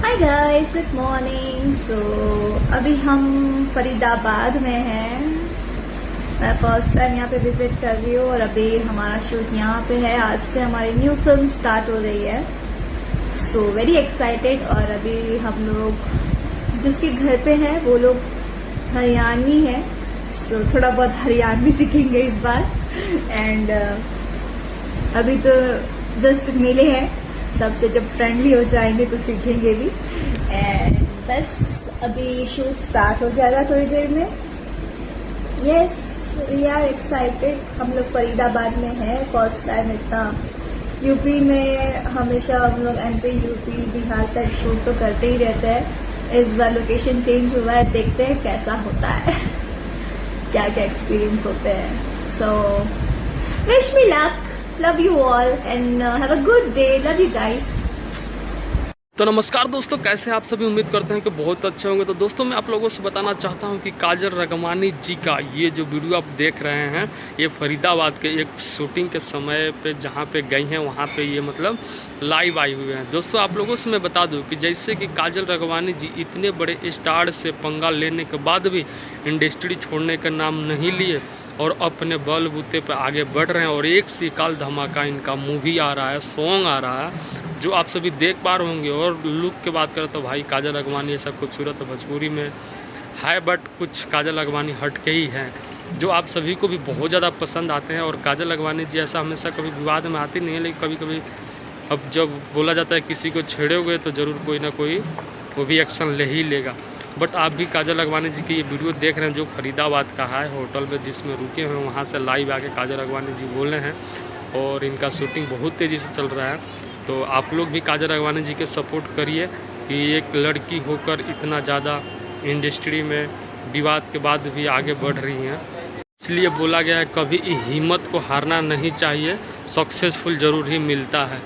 हाय guys, good morning. So अभी हम फरीदाबाद में हैं। मैं फर्स्ट टाइम यहाँ पे विजिट कर रही हूँ और अभी हमारा शूट यहाँ पे है। आज से हमारी न्यू फिल्म स्टार्ट हो रही है। So very excited. और अभी हम लोग जिसके घर पे हैं वो लोग हरियाणवी हैं। सो थोड़ा बहुत हरियाणवी सीखेंगे इस बार। एंड अभी तो जस्ट मिले हैं, सबसे जब फ्रेंडली हो जाएंगे तो सीखेंगे भी। एंड बस अभी शूट स्टार्ट हो जाएगा थोड़ी देर में। Yes, we are excited. हम लोग फरीदाबाद में हैं, फर्स्ट टाइम इतना। यूपी में हमेशा हम लोग MP, UP, Bihar side shoot तो करते ही रहते हैं। इस बार लोकेशन चेंज हुआ है, देखते हैं कैसा होता है क्या क्या एक्सपीरियंस होते हैं। So wish me luck, love you all and have a good day. Love you guys. तो नमस्कार दोस्तों, कैसे आप सभी। उम्मीद करते हैं कि बहुत अच्छे होंगे। तो दोस्तों मैं आप लोगों से बताना चाहता हूं कि काजल रगवानी जी का ये जो वीडियो आप देख रहे हैं, ये फरीदाबाद के एक शूटिंग के समय पे जहां पे गई हैं वहां पे ये मतलब लाइव आई हुए हैं। दोस्तों आप लोगों से मैं बता दूं कि जैसे कि काजल रगवानी जी इतने बड़े स्टार से पंगा लेने के बाद भी इंडस्ट्री छोड़ने का नाम नहीं लिए और अपने बलबूते पर आगे बढ़ रहे हैं। और एक से काल धमाका इनका मूवी आ रहा है, सॉन्ग आ रहा है जो आप सभी देख पा रहे होंगे। और लुक की बात करें तो भाई काजल रगवानी ऐसा खूबसूरत तो भोजपुरी में है, बट कुछ काजल रगवानी हट के ही है जो आप सभी को भी बहुत ज़्यादा पसंद आते हैं। और काजल रगवानी जी ऐसा हमेशा कभी विवाद में आती नहीं है, लेकिन कभी कभी अब जब बोला जाता है किसी को छेड़ोगे तो ज़रूर कोई ना कोई वो भी एक्शन ले ही लेगा। बट आप भी काजल रगवानी जी की ये वीडियो देख रहे हैं जो फरीदाबाद का है, होटल में जिसमें रुके हुए हैं वहाँ से लाइव आके काजल रगवानी जी बोले हैं। और इनका शूटिंग बहुत तेज़ी से चल रहा है। तो आप लोग भी काजल रगवानी जी के सपोर्ट करिए कि एक लड़की होकर इतना ज़्यादा इंडस्ट्री में विवाद के बाद भी आगे बढ़ रही हैं। इसलिए बोला गया है कभी हिम्मत को हारना नहीं चाहिए, सक्सेसफुल ज़रूर ही मिलता है।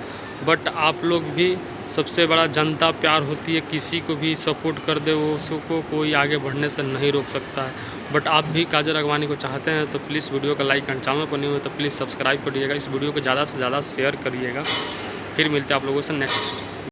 बट आप लोग भी, सबसे बड़ा जनता प्यार होती है, किसी को भी सपोर्ट कर दे वो उसको कोई आगे बढ़ने से नहीं रोक सकता है। बट आप भी काजल रगवानी को चाहते हैं तो प्लीज़ वीडियो का लाइक एंड चैनल पर नहीं हो तो प्लीज़ सब्सक्राइब करिएगा। इस वीडियो को ज़्यादा से ज़्यादा शेयर करिएगा। फिर मिलते हैं आप लोगों से नेक्स्ट।